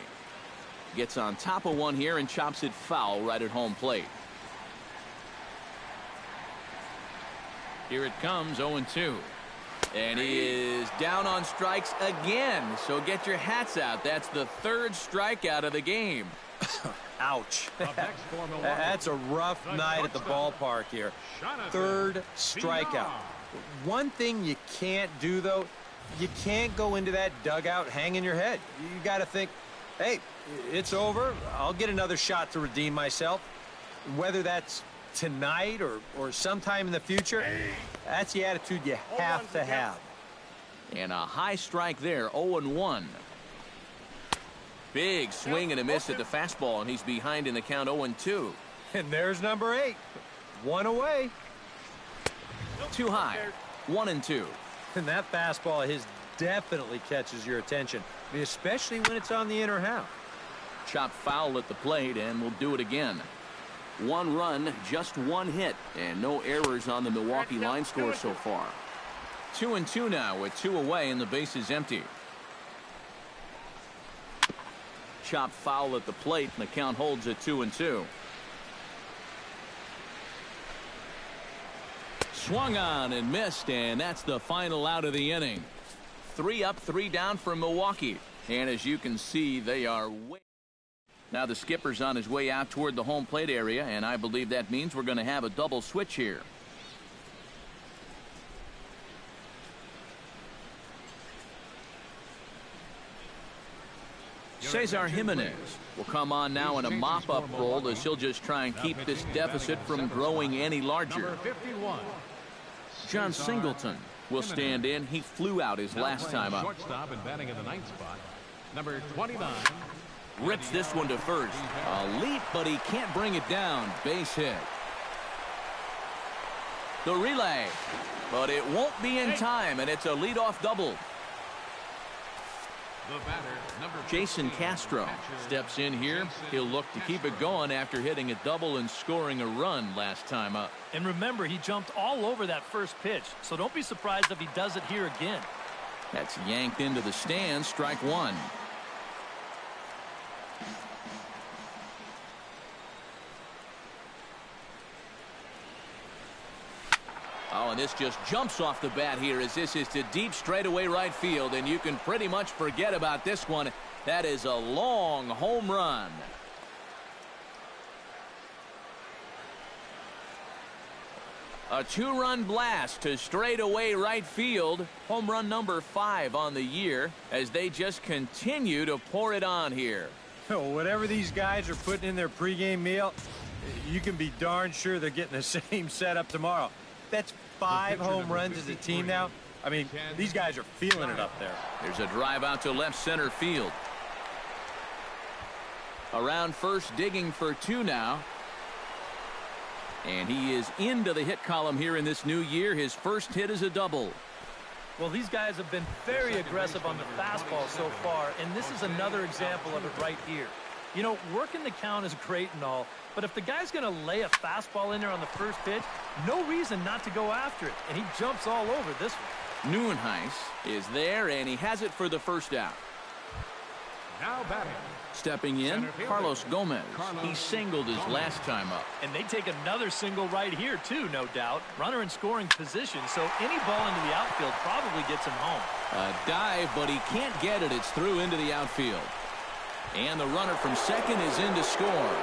A: Gets on top of one here and chops it foul right at home plate. Here it comes, 0-2. And he is down on strikes again. So get your hats out. That's the 3rd strikeout of the game.
B: Ouch. That's a rough night at the ballpark here. 3rd strikeout. One thing you can't do, though, you can't go into that dugout hanging your head. You got to think, hey, it's over. I'll get another shot to redeem myself. Whether that's tonight or sometime in the future, that's the attitude you have to have.
A: And a high strike there, 0-1. Big swing and a miss at the fastball, and he's behind in the count, 0-2.
B: And there's number 8. 1 away.
A: Too high, 1-2.
B: And that fastball of his definitely catches your attention, especially when it's on the inner half.
A: Chopped foul at the plate, and we'll do it again. 1 run, just 1 hit, and no errors on the Milwaukee line score so far. 2-2 now with 2 away and the base is empty. Chopped foul at the plate, and the count holds at 2-2. Swung on and missed, and that's the final out of the inning. 3 up, 3 down for Milwaukee, and as you can see, they are way. Now the skipper's on his way out toward the home plate area, and I believe that means we're going to have a double switch here. Cesar Jimenez will come on now in a mop-up role as he'll just try and keep this deficit from growing any larger. John Singleton will stand in. He flew out his last time up.
C: Shortstop and batting in the 9th spot, number 29.
A: Rips this one to first. A leap, but he can't bring it down. Base hit. The relay, but it won't be in time, and it's a leadoff double.
C: The batter, number
A: Jason Castro steps in here. He'll look to keep it going after hitting a double and scoring a run last time up.
E: And remember, he jumped all over that first pitch, so don't be surprised if he does it here again.
A: That's yanked into the stands. Strike 1. Oh, and this just jumps off the bat here as this is to deep straightaway right field, and you can pretty much forget about this one. That is a long home run. A 2-run blast to straightaway right field. Home run number 5 on the year as they just continue to pour it on here.
B: Whatever these guys are putting in their pregame meal, you can be darn sure they're getting the same setup tomorrow. That's 5 home runs as a team now. I mean, these guys are feeling it up there.
A: There's a drive out to left center field. Around first, digging for 2 now. And he is into the hit column here in this new year. His first hit is a double.
E: Well, these guys have been very aggressive on the fastball so far, and this is another example of it right here. You know, working the count is great and all, but if the guy's going to lay a fastball in there on the first pitch, no reason not to go after it, and he jumps all over this one.
A: Nieuwenhuis is there, and he has it for the first out.
C: Now batting.
A: Stepping in, Carlos Gomez. He singled his last time up.
E: And they take another single right here, too, no doubt. Runner in scoring position, so any ball into the outfield probably gets him home.
A: A dive, but he can't get it. It's through into the outfield. And the runner from second is in to score.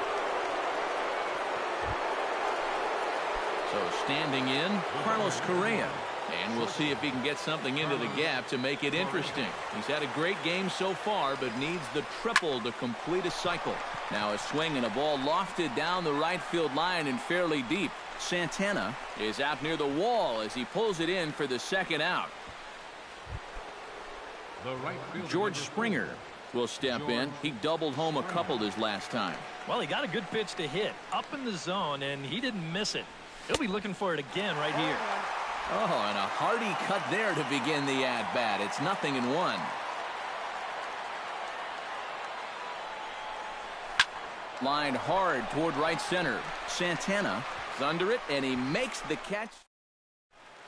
A: So standing in, Carlos Correa. And we'll see if he can get something into the gap to make it interesting. He's had a great game so far, but needs the triple to complete a cycle. Now a swing and a ball lofted down the right field line and fairly deep. Santana is out near the wall as he pulls it in for the second out. George Springer will step in. He doubled home a couple his last time.
E: Well, he got a good pitch to hit up in the zone, and he didn't miss it. He'll be looking for it again right here.
A: Oh, and a hearty cut there to begin the at-bat. It's 0-1. Lined hard toward right center. Santana is under it, and he makes the catch.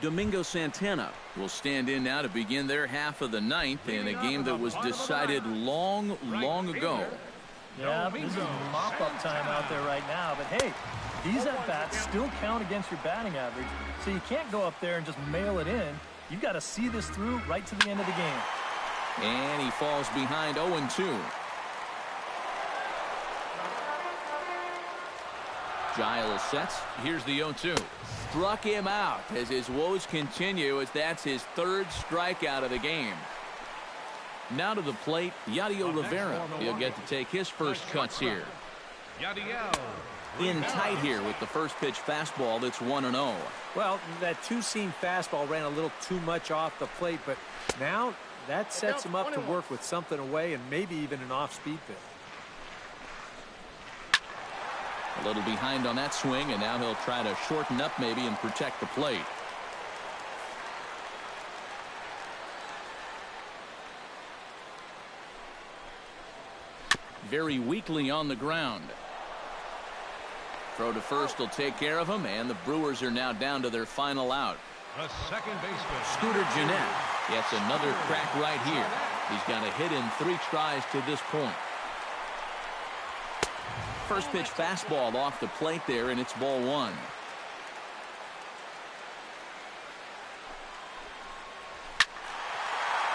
A: Domingo Santana will stand in now to begin their half of the ninth in a game that was decided long ago.
E: Yeah, this is mop-up time out there right now, but hey, these at-bats still count against your batting average, so you can't go up there and just mail it in. You've got to see this through right to the end of the game.
A: And he falls behind 0-2. Giles sets. Here's the 0-2. Struck him out as his woes continue, as that's his third strikeout of the game. Now to the plate, Yadiel Rivera. He'll get to take his first cuts here. In tight here with the first pitch fastball that's 1-0.
B: Well, that two-seam fastball ran a little too much off the plate, but now that sets him up to work with something away and maybe even an off-speed pitch.
A: A little behind on that swing, and now he'll try to shorten up maybe and protect the plate. Very weakly on the ground. Throw to first will take care of him, and the Brewers are now down to their final out.
C: The second baseman,
A: Scooter Gennett gets another crack right here. He's got a hit in 3 tries to this point. First pitch fastball off the plate there, and it's ball 1.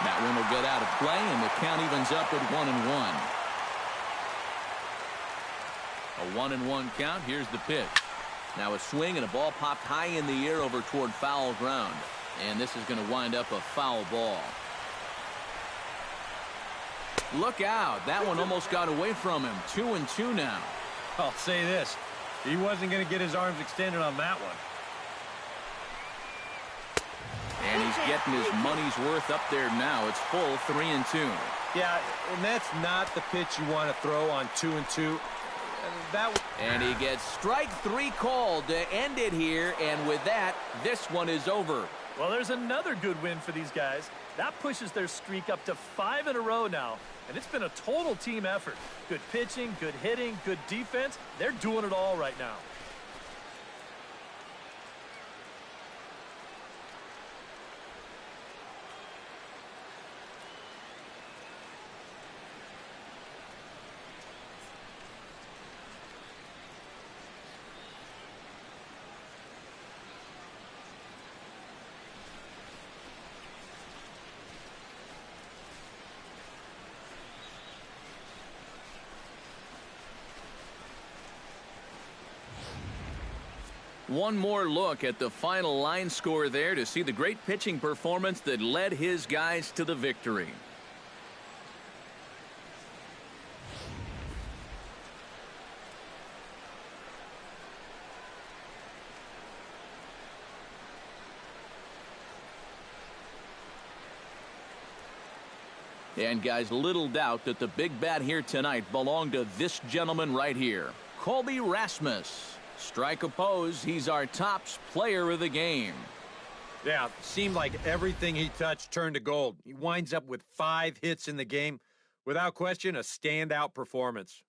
A: That one will get out of play, and the count evens up at 1-1. A 1-1 count. Here's the pitch. Now a swing and a ball popped high in the air over toward foul ground. And this is going to wind up a foul ball. Look out. That one almost got away from him. 2-2 now.
B: I'll say this. He wasn't going to get his arms extended on that one.
A: And he's getting his money's worth up there now. It's full 3-2.
B: Yeah, and that's not the pitch you want to throw on 2-2.
A: And he gets strike 3 called to end it here, and with that, this one is over.
E: Well, there's another good win for these guys. That pushes their streak up to 5 in a row now, and it's been a total team effort. Good pitching, good hitting, good defense. They're doing it all right now.
A: One more look at the final line score there to see the great pitching performance that led his guys to the victory. And guys, little doubt that the big bat here tonight belonged to this gentleman right here, Colby Rasmus. Strike oppose, he's our top player of the game.
D: Yeah, seemed like everything he touched turned to gold. He winds up with 5 hits in the game. Without question, a standout performance.